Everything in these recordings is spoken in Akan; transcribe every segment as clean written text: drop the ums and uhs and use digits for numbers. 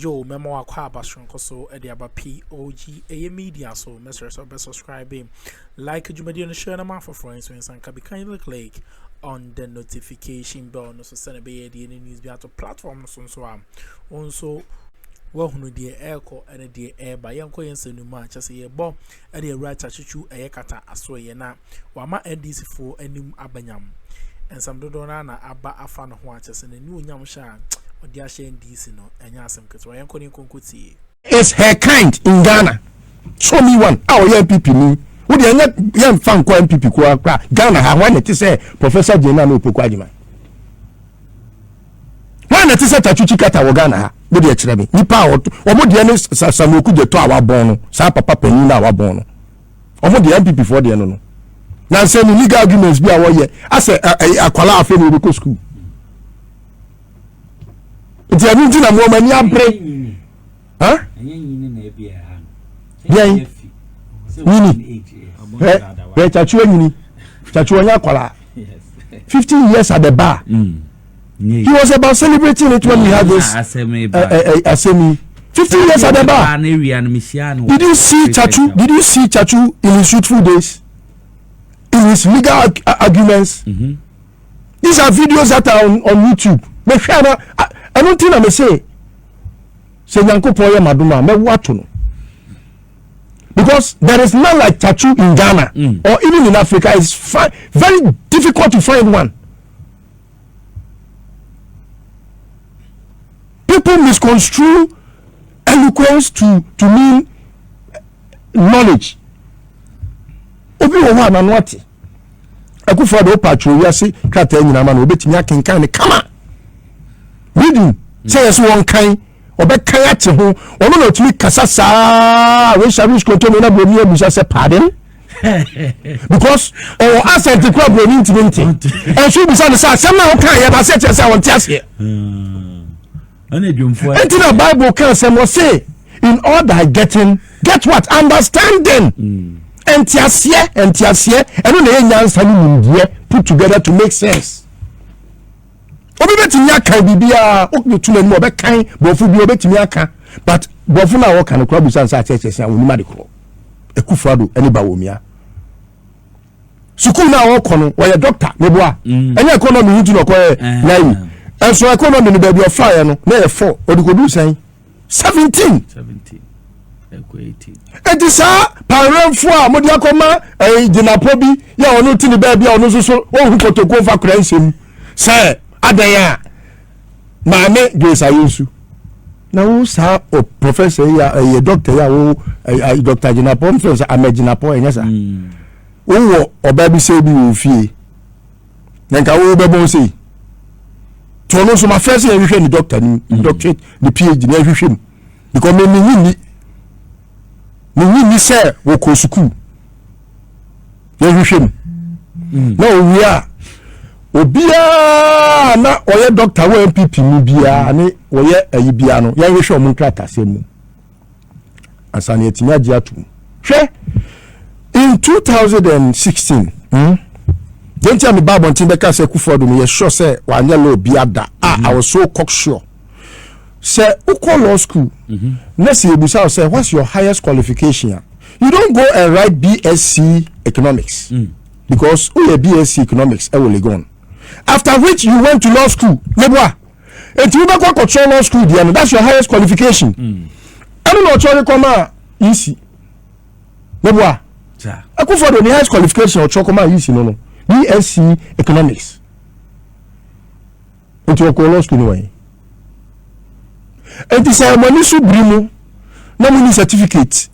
Yo, memo akwa abashonko so ediaba POG Media so message so best subscribe him. Like jumadi and share them for friends and can be kindly click on the notification bell no so send a be the news be out platform so also well who dear airco and dear air by yanko yen senu ma just a bomb and the right chachu a kata aso ye na wama NDC for enum abanyam and some dodona na aba afan ho achese na new nyam sha odi a share NDC no enya asem keto yanko ni konkotie is her kind in Ghana. Show me one. Our NPP ni. Wo de enya yam fan kwa NPP kwa Ghana ha wan it say Professor Jena no pokwa adima. Wan it say Tsikata wo Ghana ha. Wo de kire me. Nipa omo de no samoku de to awabon no. Sa papa panin na awabon no. Omo de NPP for de no. Na say ni legal arguments bi a wo ye. Ase akwala afa no be school. It's a meeting of woman, ya break. Huh? Yeah. Tsatsu 15 years at the bar. He was about celebrating it when we had this assembly. 15 years at the bar. Did you see Tsatsu? Did you see Tsatsu in his youthful days? In his legal arguments? These are videos that are on YouTube. I don't think I may say Nyanko Poya Maduma, me watu no. Because there is none like Tsatsu in Ghana or even in Africa. It's very difficult to find one. People misconstrue eloquence to mean knowledge. Obi wo wa na nwati. Akuffo do patrol we say krata nyina ma no obetimi akenkan ne kama. Reading says one kind obekan ate ho ono na otumi kasa saa we shall reach control na Bawumia busa say pardon because or accent the club we need and should be say some na kan ya ba say say won tiase ana dwumfo enti na Bible can say in all thy getting get what understanding entiase eno na enyansa ni mundie put together to make sense. Obi betimi aka bibia okunu tule mu obekan bofu bi obetimi aka but bofu na wo kan club san sa chese wonima de kro Akuffo eni Bawumia sukuu na wo kono wo ye doctor meboa enya economy hitu no ko nai enso economy ni ba bi ofa no na ye 4 odikodu san 17 eko 18 edisa paremfo a modi akoma dinapo bi ya onu tini ba bia onu soso wo hu kotoko fa kura nsem say adaya maame Grace Ayensu na wo sa o professor ya doctor ya wo Dr. Jinapo mfensa amejinapo enyasa wo oba bi se bi wo fie nka wo bebo se to no so ma first ya hwehwe ni doctor ni doctorate the PhD na hwehwe because me ni se wo ko school ya hwehwe na o wi obia na oye doctor wo NPP mu bia ne oye ayibia no ya hwehwe omo nkrata semu asane etinya gi atum hwe in 2016 don't me baba ntin be ka se Akuffo do me ye sure say wa nya law bia da I was so cocksure say uko law school na se ebusa say what's your highest qualification? You don't go and write BSc economics because you BSc economics e will gone. After which you went to law school. Nebwa. And you back control law school there. That's your highest qualification. I don't know what come easy. Nebwa. Akuffo the highest qualification or chokoma easy no. BSc economics. Into a law school way. And this money so brimu. No money certificate.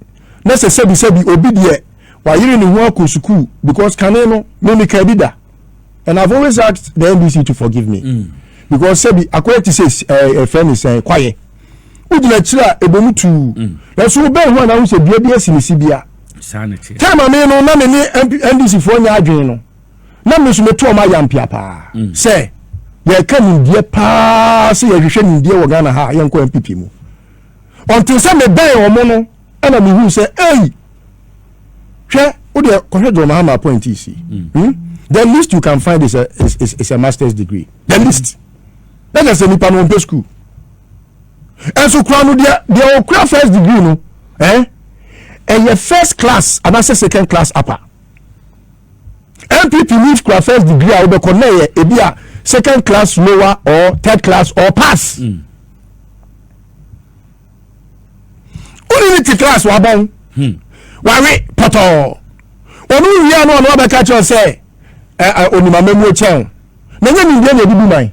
Na se sebi obi de wa yiri ni ho akosuku because kaneno no me kadida. And I've always asked the NDC to forgive me. Because Sebi, according to say a friend is quiet. Who did I ebomu to? That's who Ben one I say BBS in Sibia. Sanity. Time I mean, no, none NDC for your adreno. None is me to my young papa. Say, they come in dear pass, you're showing dear Ghana, ha, young NPP mu. Until some bay or mono, and I mean, who say, hey, share, what the Mahama appointee. The least you can find is a master's degree. The least. That is a Nippon school. And so crown the okra first degree no and your first class and that's second class upper. NPP need first degree I will connect a second class lower or third class or pass. Only class wabon. Wari poto. Onu wi anu onu abeka cho say oni mamemu chen. Na nya ni dey na mai.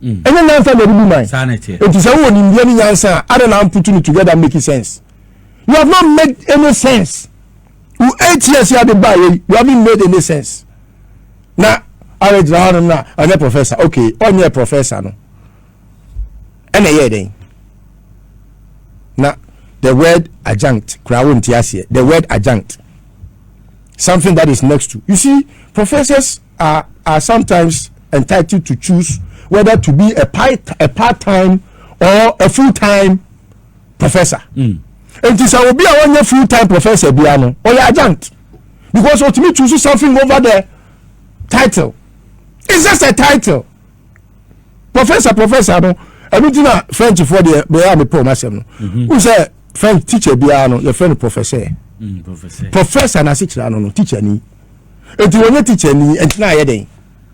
Enya nansa na bibi mai. Sanity. It is a one in the nansa other than putting it together make sense. You have not made any sense. You 8 years here the buy you haven't made any sense. Na I draw na a professor. Okay, on your professor no. And a year na the word adjunct, the word adjunct, something that is next to. You see, professors are sometimes entitled to choose whether to be a part-time or a full-time professor. And this will be a one-year full-time professor, or adjunct, because ultimately choose something over the title. It's just a title. Professor, no. Everything French for the me promise no. Who say French teacher bia no your friend professor. Professor na teacher no teacher ni. Enti wonye teacher ni enti na ye den.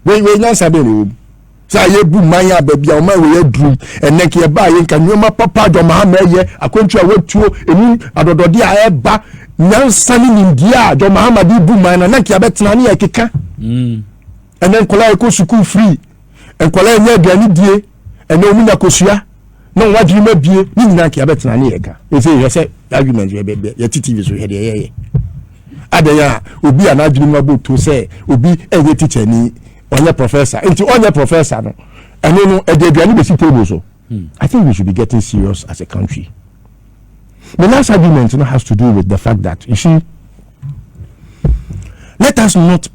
We nyansa be no. Sa ye bu manya ba bia o ma we drum ene ke ba ye nka nyoma papa do Mahama ye akwantu a watuo eni adodode a e ba nyansa ni ndia do Mahama di bu manya na ke abetena ni ekeka. Enen kola ko school free. En kola nya aduani die and no mina kosua no wadri mabie ni nyina ke abetena ne yeka e say argument we be ya TV so he de adaya obi ana adri mabo to say obi eye teacher ni onye professor into onye professor no eno no e de aduani be si table so I think we should be getting serious as a country. The last argument has to do with the fact that you see, let us not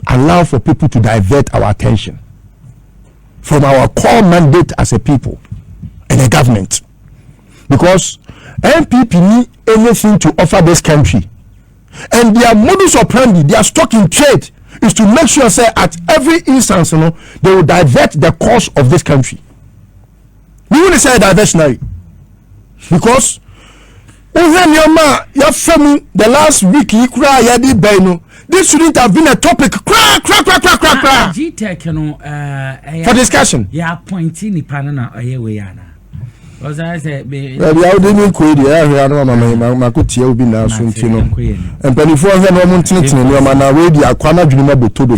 allow for people to divert our attention from our core mandate as a people and a government, because NPP need anything to offer this country, and their modus operandi, their stock in trade is to make sure say at every instance they will divert the course of this country. We want to say diversionary because the last week you cry yadi beno. This shouldn't have been a topic. For discussion. Yeah, pointing the panana or here we are. Was I said, well, I didn't quit the area. My good tea will be now soon. And when you fall, no mountain, your man away the Aquana Junior Botodo.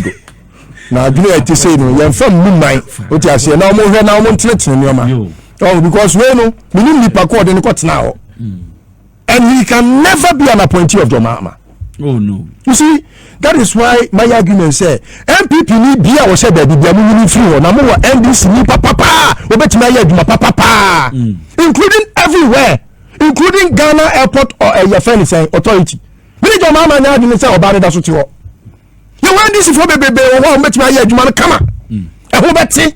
Now, do you say, no, you're from Mumbai. What I say, no more now mountain in your man. Oh, because we know, we need the Pacord in the court now. And he can never be an appointee of Mahama. Oh no. You see, that is why my argument say NPP ni bia wo say baby bia mu ni free ho na mo NDC ni papa we bet my aduma papa including everywhere, including Ghana airport or your friend say authority. Me jo Mahama nya aduma say oba da so ti ho. You NDC for bebe wo bet my aduma no kama. E ho beti.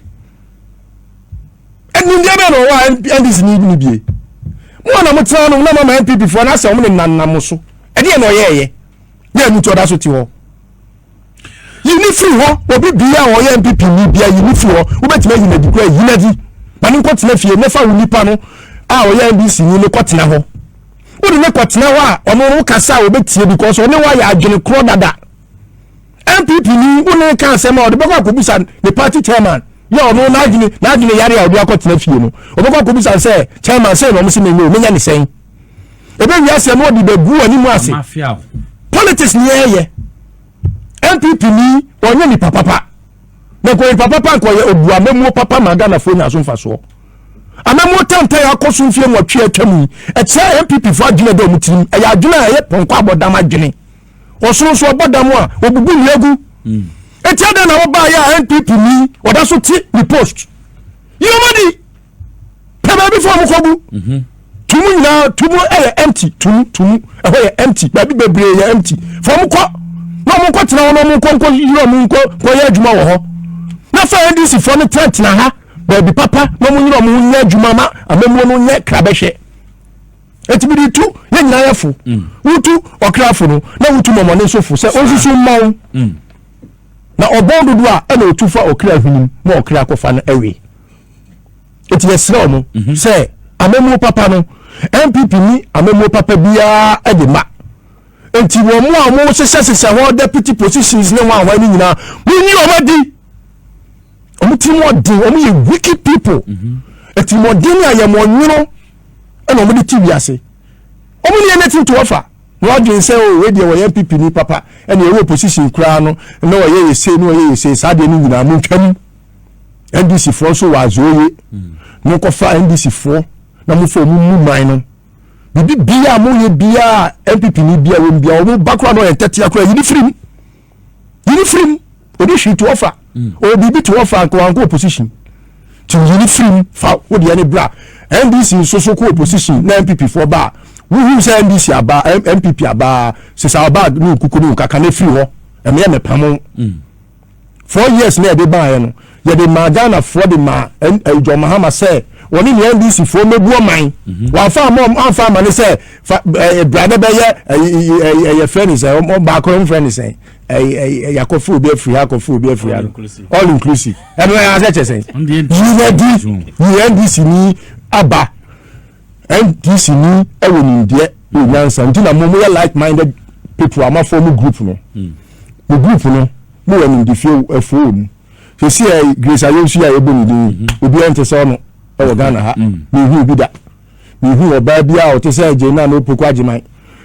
And ni dia no wa NDC ni bie. Mo na mo tra no na mama NPP for na say mo nanam so. E dia no ye. Yeah, you told us what you want. You need free war, or be beyond or NPP, you need free war, who bet me in a degree, you never. But in what's left here, never will panel. Our NDC, you look what now. What do you look what now? Or no Cassa will bet here because only why I didn't crow that. NPP, you can't say more. The Boga could be the party chairman. Yo, no, not in the area of the Akot Nephew. Or Boga could be say, chairman, say, no, Missing, no, many saying. A baby, yes, and what did the boo and mafia. Politics near ye. NPP ni onye ni papa. Na ko papa ko ye odua memo papa magana fo nya so mfa so. Amemo tanta ya koso mfie nwatwe atwam. E tse NPP fo adwene do mutim. E ya adwene ye ponko abodam adwene. Osoro so abodam a obubu legu. E tia da na wo ba ya NPP ni oda so ti ni post. Yomadi. Pebe bi fo mo kobu. Tumu na tumu empty tumu empty baby bebre empty from ko no mo ko tena no mo ko yiro mo ko ye adwuma wo ho na fa NDC for no tent na ha baby papa no mo yiro mo nya adwuma ma amemo no nya krabehwe etibidi tu ye nyina yefo wutu okrafo no na wutu mo ne sofo se onsusu mawo na obondo do a na otufa okra hwinim mo okra kofa no ewe eti yesre mo se amemo papa no NPP ni amemo papa bia e de ma enti wo mo sese ho deputy positions ne wa ni nyina munyi omadi omutimo di omuye wicked people enti mo din ya mo nwuro e no mo di TV ase omuni anything to offer no adwin say o we de wo NPP ni papa e na e position kura no na wo ye say sa de ni nyina mo twam NDC for so wa zoye no ko fa NDC for na mo fo mu man no bibi bia mo ye bia NPP ni bia wo bia wo background o entete akura yini frim odi shi to offer o bibi to offer ko an ko opposition to yini frim fa wo de ne bra NDC so ko opposition na NPP for ba who say NDC aba MPP aba se sa aba no kukuru kaka na free ho e me pamo 4 years na de ba no ye de Ghana for the ma John Mahama say woni ni NDC for mebu oman wa fa mo anfa ma ne say brother be ye friend say o ba ko friend say Akuffo be free all inclusive and I say NDC ni aba NDC ni ewo ni de onyansa ntina mo like minded people am form group no mo group no mo wani di fie afo so see Grace Ayonsu ya ebo ni obi ante so no e wo Ghana ha mi hu bi da mi hu oba bia o te se je na no poku agiman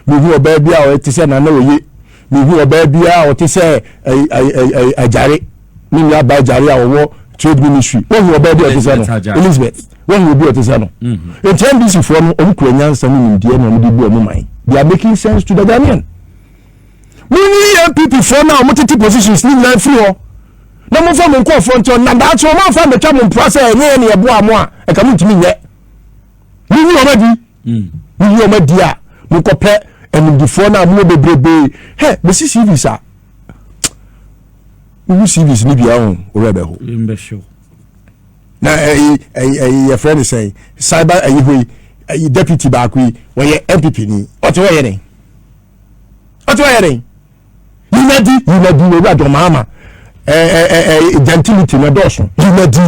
mi hu oba bia o te se na na oye mi hu oba bia o te se ajare mi ya ba ajare a wo trade ministry wo hu oba bia o te se no Elizabeth wo hu obi o te se no e time this for no o ku anyansa ni ndie no di bu o man they are making sense to the Ghanaian we need NPP for now multi positions ni na free ho na mo fa mo nko front on na da so mo fa me twa mo process enye ne ebo amo a e ka mo ntimi nye ni ni omadi a mo ko pe enu di for na mo bebrebe he be CCV sa we CVs ni bia on o rebe ho mbe show na your friend is saying cyber deputy back we when MPP ni o ti wo ye ni we wa do Mahama gentility na doso yimadi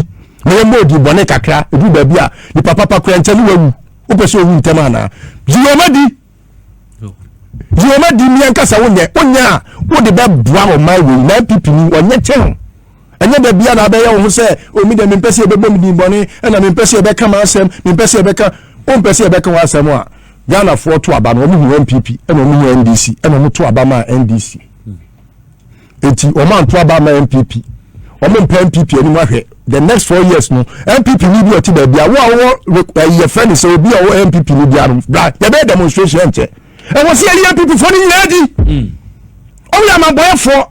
we modi bone kakra edu ba bia ni papa kwa nchani wawu o pese owu ntema na yimadi mi ankasa wonya wo de ba bua o my way na MPP ni onye chen enye da bia na be ye wo se o mi de mi pese e be bom di bone e na mi pese e be ka ma asem mi pese e be ka o pese e be ka wa asem a Ghana for to aba no mu NPP e no mu NDC e no mu to aba ma NDC enti o man to aba ma NPP o mo mpa NPP ani mo ahwe the next 4 years no NPP ni bi o ti ba bia wo your friend say obi o NPP ni bia no bra ya be demonstration nche e wo se ali NPP for ni nyadi o ya ma boy for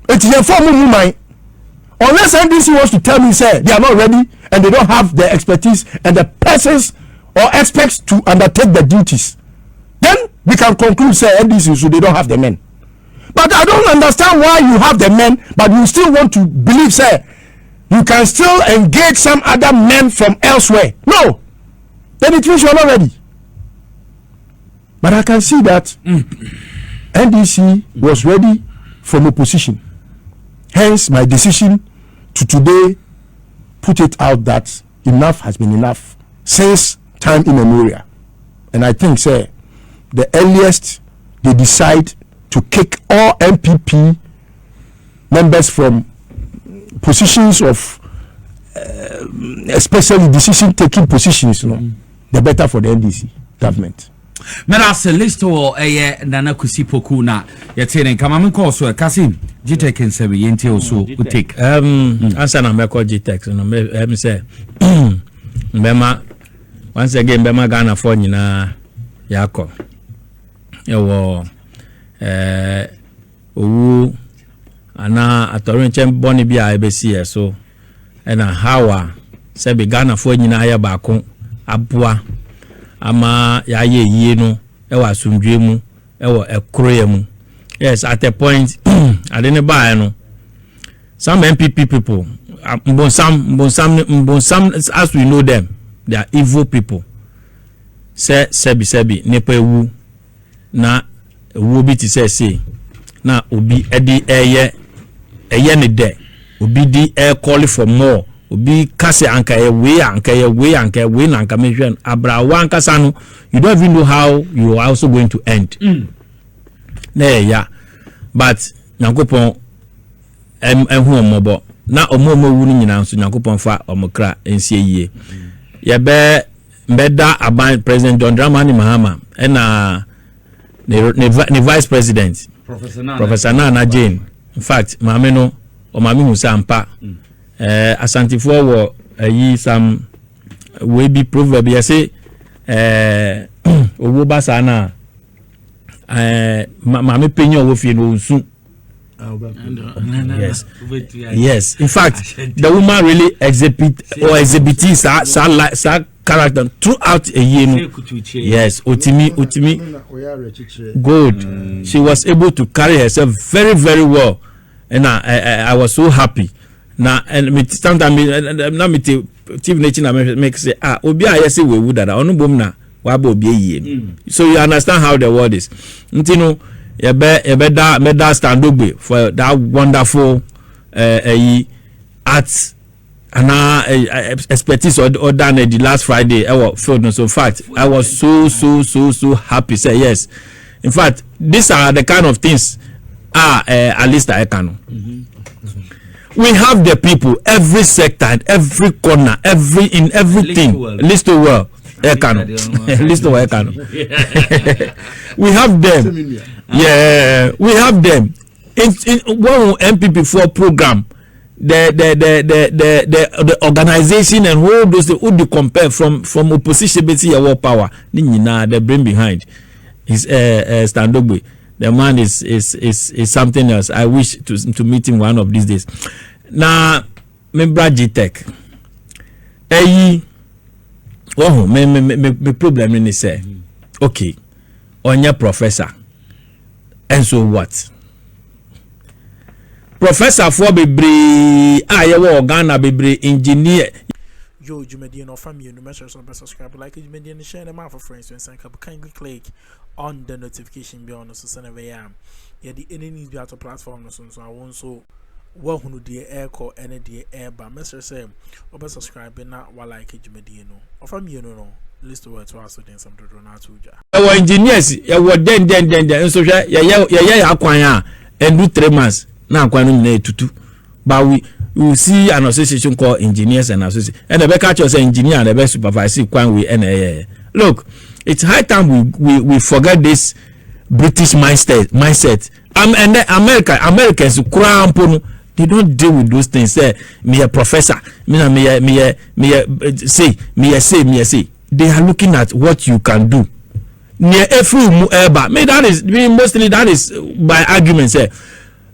enti ye for mu man unless NDC wants to tell me say they are not ready and they don't have the expertise and the persons or experts to undertake the duties, then we can conclude say NDC so they don't have the men. But I don't understand why you have the men but you still want to believe say you can still engage some other men from elsewhere. No, then it means you are not ready. But I can see that NDC was ready from opposition. Hence my decision to today put it out that enough has been enough since time immemorial. And I think say the earliest they decide to kick all MPP members from positions of especially decision taking positions, the better for the NDC government. Mera se list o nana kusi poku na yetene kama me call so Kasim Gtech nsewe yenti also we take answer na me call Gtech no me say mbema once again mbema Ghana for nyina yakọ ewo owu ana atorenche boni bia ebesi so na hawa se be Ghana for nyina ya baako aboa ama ya ye yie no ewa asumdwe mu ewo ekroye mu. Yes, at a point I didn't buy no some MPP people some as we know them, they are evil people. Say sebi nepa ewu na ewu bi ti say na obi edi eye ne de obi di call for more obi kase anka ye we nanka menhwen abrawa anka sano you don't even know how you are also going to end yeah but Nyankopon hu omobo na omomo wu ni nyina nso Nyankopon fa omokra ensie yie ye be mbeda aban President John Dramani Mahama na ne vice president Professor Nana Jane. In fact maame no o maame hu sampa asantifo wo yi some we be proverb you say owo basa na maame penyo wo fie no nsu. Yes. In fact, the woman really exhibits sa character throughout a year. Yes, Otimi, good. She was able to carry herself very, very well, and I was so happy. Now, and sometimes na me TV nature make say obi a yesi we would that onu bom na wa ba obi ye. So you understand how the world is. Ntino meda stand up for that wonderful art and expertise or done the last Friday field. So in fact I was so happy. Say yes. In fact, these are the kind of things at least I can. We have the people, every sector, every corner, in everything. List to world. List to world. We have them. Yeah, we have them. In one NPP4 program, the organization and all those who do compare from opposition base your power. They bring behind his Standogbe. The man is something else. I wish to meet him one of these days. Now, member G-Tech. Me problem in say, okay, on your professor. And so what? Professor for Bibri, Ghana Bibri engineer. Yo, Jumedian or family, no message on subscribe, like it, Jumedian, and share them out for friends. And kindly click on the notification bell on so send away. Yeah, the enemies be out of platform, so I won't so well who the air call any the air, but message say, or subscribe, and not while like it, Jumedian or family, no. List to us also then some to Ronaldo. Our engineers, then so yeah, and do 3 months now. Tutu, but we will see an association called engineers and associates, and the back catch engineer and the best supervisor. Look, it's high time we forget this British mindset. And Americans they don't deal with those things. Say me a professor, me say. They are looking at what you can do. Near every that is mostly that is by argument,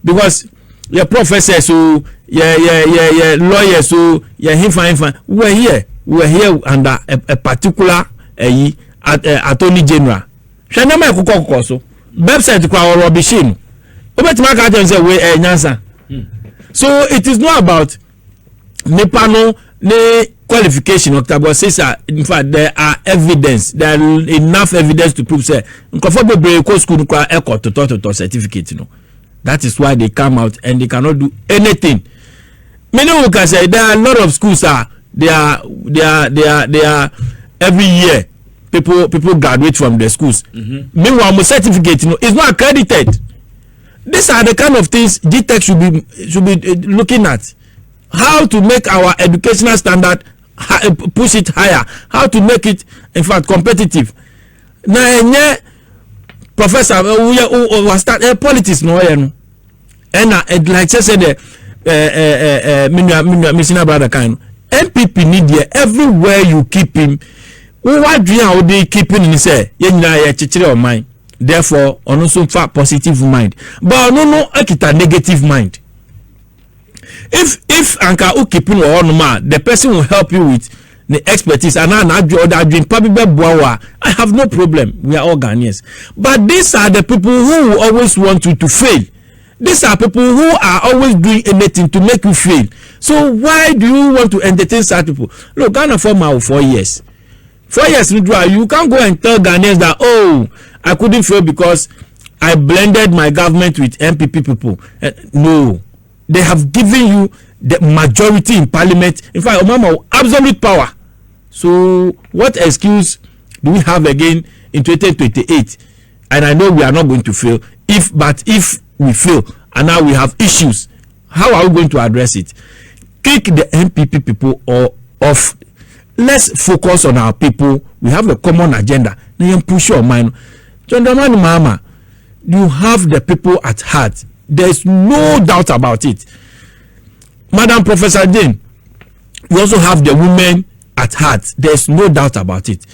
because your professor so lawyer so fine. We're here under a particular attorney general. Shanama kuko so website kwa robishin. Obetima ka tell say we nyansa. So it is not about nepano ne qualification October says in fact there are enough evidence to prove say school to certificate, that is why they come out and they cannot do anything. Many who can say there are a lot of schools they are every year people graduate from the schools. Meanwhile my certificate is not accredited. These are the kind of things G-Tech should be looking at. How to make our educational standard push it higher, how to make it in fact competitive. Now professor we start politics no and like I said the brother kind NPP Media, everywhere you keep him, what do you they keeping in say your mind, therefore on also far positive mind, but no akita negative mind. If anka o keeping on the person will help you with the expertise and I have no problem. We are all Ghanaians. But these are the people who always want you to fail. These are people who are always doing anything to make you fail. So why do you want to entertain such people? Look, Ghana for 4 years. 4 years you can't go and tell Ghanaians that I couldn't fail because I blended my government with NPP people. No. They have given you the majority in parliament. In fact, Mahama absolute power. So what excuse do we have again in 2028? And I know we are not going to fail. If we fail and now we have issues, how are we going to address it? Kick the NPP people off. Let's focus on our people. We have a common agenda. Now push your mind. John Dramani Mahama, you have the people at heart. There's no doubt about it. Madam Professor Jane, you also have the women at heart. There's no doubt about it.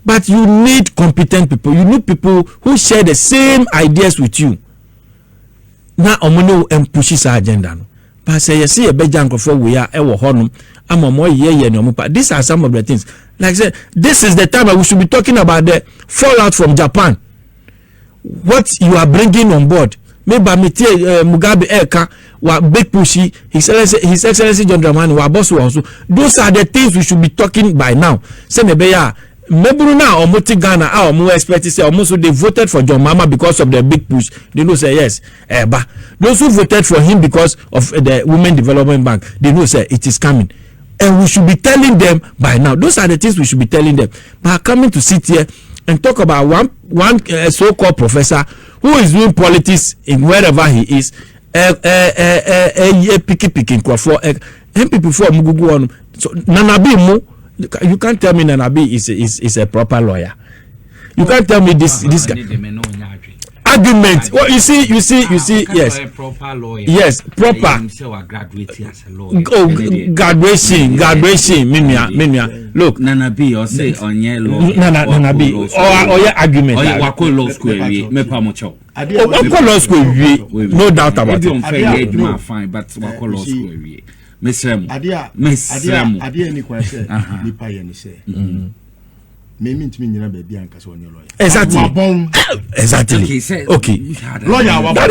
But you need competent people. You need people who share the same ideas with you. Now, omono and pushes our agenda. But say you see a big junk for we are ever honum. I'm a more year. These are some of the things. Like I said, this is the time that we should be talking about the fallout from Japan. What you are bringing on board. Maybe Mugabe Eka wa big pushy. His Excellency John Dramani wa boss also. Those are the things we should be talking by now. Say maybe Meburu now or Moti Ghana or more expect to say almost they voted for John Mahama because of the big push. They know say yes. But those who voted for him because of the Women Development Bank, they know say it is coming. And we should be telling them by now. Those are the things we should be telling them. But coming to sit here and talk about one so-called professor who is doing politics in wherever he is, picking for NPP for Mugugu on. So Nanabi Mu. You can't tell me Nanabi is a proper lawyer. You can't tell me this guy. Argument. Well, you see. Yes. Proper lawyer. Yes, proper. Graduation. Mimia. Look, Nanabi or say on yellow. Nanabi or your argument. Or you wako law school me pamocho. Wako law school no doubt about it. Fine, but wako law school Mesrem. Adia ni kwa se nipa ye ni se. Me ntimi nyina ba bia nka so onye lawyer. Exactly. Okay. Lawyer wa that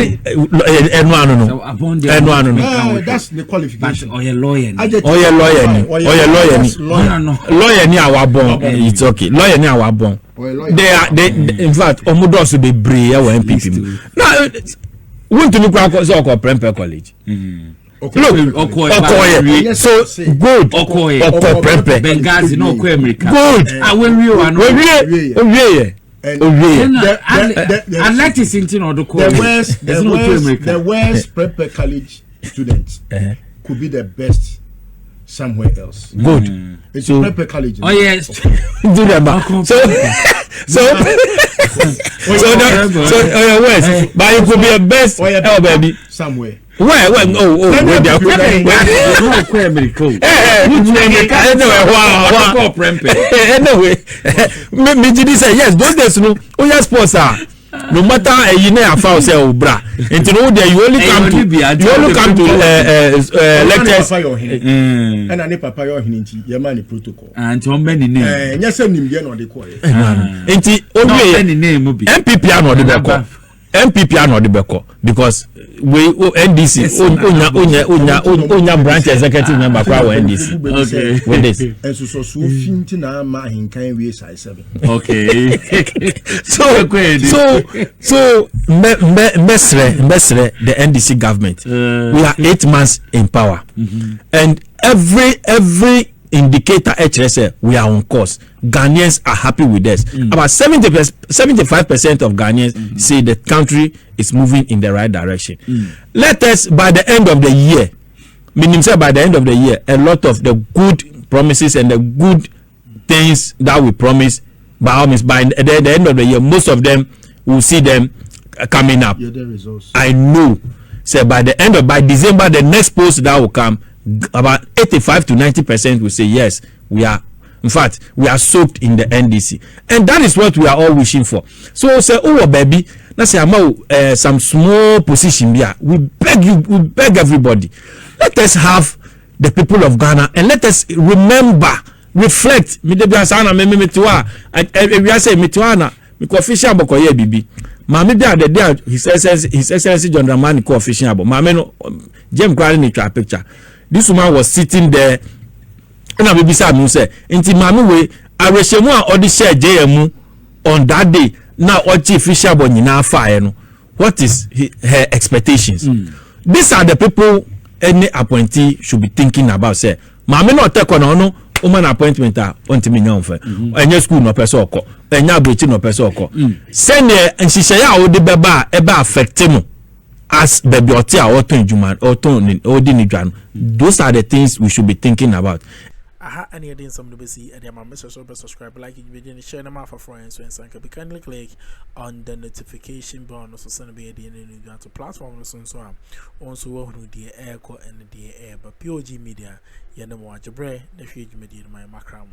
that's the qualification. Oye lawyer ni our born. It's okay. Lawyer ni our born. They in fact omudoso be brave our NPP. Now want to look at so called Prempeh College. Look, Okoye. So good. Okoye. Prempeh. Benghazi no Okoye America. Good. I will I like to see in order the West Prempeh College students could be the best somewhere else. Good. It's so, Prempeh College. Oh yes. Do that. So West, but it could be a best baby somewhere. Where they are anyway, me say yes, those days no sports are no matter you know foul say obra into no there you only come to lectures and ani papa your hinti ye man protocol and on many name nyasem nim dey no dey call enti only name bi NPP ano dey beko NPP ano dey beko because we NDC onya branch executive member kwa NDC okay with this enso so finti na ma hinkan we sai 7 okay so mesre the NDC government we are 8 months in power and every indicator HSL we are on course. Ghanaians are happy with us. About 75% of Ghanaians say the country is moving in the right direction. Let us by the end of the year, meaning say by the end of the year, a lot of the good promises and the good things that we promise by the end of the year, most of them will see them coming up. I know. Say by December, the next post that will come, about 85 to 90% will say yes, we are. In fact, we are soaked in the NDC, and that is what we are all wishing for. So say, oh baby, let's say some small position here. We beg everybody. Let us have the people of Ghana, and let us reflect. Me debiasana me metiwa. We are say metiwana. Me coefficient bokoye bibi. Mami bi ade there. His Excellency John Dramani coefficient abo. Mami no James Grady ni try picture. This woman was sitting there. Na baby say me say nti mami we arehemu a odi share JM on that day na ochi official bo nyina afae no what is her expectations? These are the people any appointee should be thinking about say maame no take on no woman appointment on to me nyomfa enye school no person okọ enya abrochi no person okọ send nhihye ya wo de beba e ba affect mu as baby oti a oton juma oton odi ni dwan. Those are the things we should be thinking about. Aha, any idea some to see and my message or subscribe, like it, video, and share them out for friends. So can be kindly click on the notification button, also send me a DNA to platform so on. Also, who the air and the air, but POG Media, you know what, your brain, the future media, my macram.